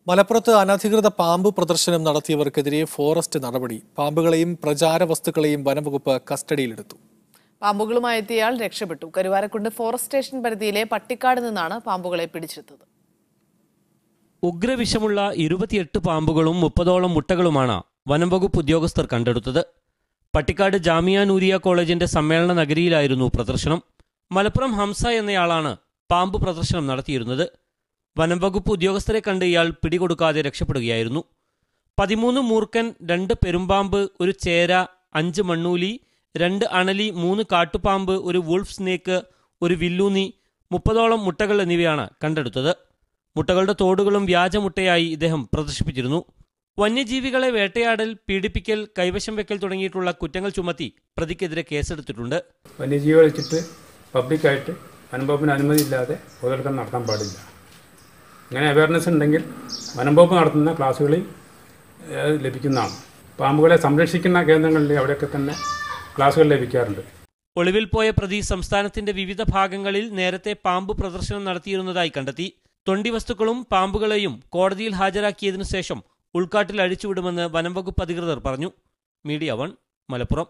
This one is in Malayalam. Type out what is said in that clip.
മലപ്പുറത്ത് അനധികൃത പാമ്പ് പ്രദർശനം നടത്തിയവർക്കെതിരെ ഫോറസ്റ്റ് നടപടി. പാമ്പുകളെയും പ്രചാര വസ്തുക്കളെയും വനംവകുപ്പ് കസ്റ്റഡിയിലെടുത്തു. പാമ്പുകളുമായി എത്തിയയാൾ രക്ഷപ്പെട്ടു. കരുവാരക്കുണ്ട് ഫോറസ്റ്റ് സ്റ്റേഷൻ പരിധിയിലെ പട്ടിക്കാട് നിന്നാണ് പാമ്പുകളെ പിടിച്ചെടുത്തത്. ഉഗ്രവിഷമുള്ള 28 പാമ്പുകളും 30ഓളം മുട്ടകളുമാണ് വനംവകുപ്പ് ഉദ്യോഗസ്ഥർ കണ്ടെടുത്തത്. പട്ടിക്കാട് ജാമിയ നൂരിയ കോളേജിന്റെ സമ്മേളന നഗരിയിലായിരുന്നു പ്രദർശനം. മലപ്പുറം ഹംസ എന്നയാളാണ് പാമ്പ് പ്രദർശനം നടത്തിയിരുന്നത്. വനംവകുപ്പ് ഉദ്യോഗസ്ഥരെ കണ്ട് ഇയാൾ പിടികൊടുക്കാതെ രക്ഷപ്പെടുകയായിരുന്നു. 13 മൂർക്കൻ, 2 പെരുമ്പാമ്പ്, 1 ചേര, 5 മണ്ണൂലി, 2 അണലി, 3 കാട്ടുപാമ്പ്, 1 വുൾഫ് സ്നേക്ക്, 1 വില്ലൂന്നി, 30ഓളം മുട്ടകൾ എന്നിവയാണ് കണ്ടെടുത്തത്. മുട്ടകളുടെ തോടുകളും വ്യാജമുട്ടയായി ഇദ്ദേഹം പ്രദർശിപ്പിച്ചിരുന്നു. വന്യജീവികളെ വേട്ടയാടൽ, പീഡിപ്പിക്കൽ, കൈവശം വെക്കൽ തുടങ്ങിയിട്ടുള്ള കുറ്റങ്ങൾ ചുമത്തി പ്രതിക്കെതിരെ കേസെടുത്തിട്ടുണ്ട്. വന്യജീവികളെ വെച്ചിട്ട് പബ്ലിക്കായിട്ട് വനംവകുപ്പിന് അനുമതിയില്ലാതെ ബോധവൽക്കരണം നടത്താൻ പാടില്ല. അങ്ങനെ അവയർനെസ് ഉണ്ടെങ്കിൽ വനംവകുപ്പ് നടത്തുന്ന ക്ലാസ്സുകളിൽ ലഭിക്കുന്നതാണ്. പാമ്പുകളെ സംരക്ഷിക്കുന്ന കേന്ദ്രങ്ങളിൽ അവിടെയൊക്കെ തന്നെ ക്ലാസ്സുകൾ ലഭിക്കാറുണ്ട്. ഒളിവിൽ പോയ പ്രതി സംസ്ഥാനത്തിന്റെ വിവിധ ഭാഗങ്ങളിൽ നേരത്തെ പാമ്പ് പ്രദർശനം നടത്തിയിരുന്നതായി കണ്ടെത്തി. തൊണ്ടി വസ്തുക്കളും പാമ്പുകളെയും കോടതിയിൽ ഹാജരാക്കിയതിനു ശേഷം ഉൾക്കാട്ടിൽ അഴിച്ചുവിടുമെന്ന് വനംവകുപ്പ് അധികൃതർ പറഞ്ഞു. മീഡിയ 1 മലപ്പുറം.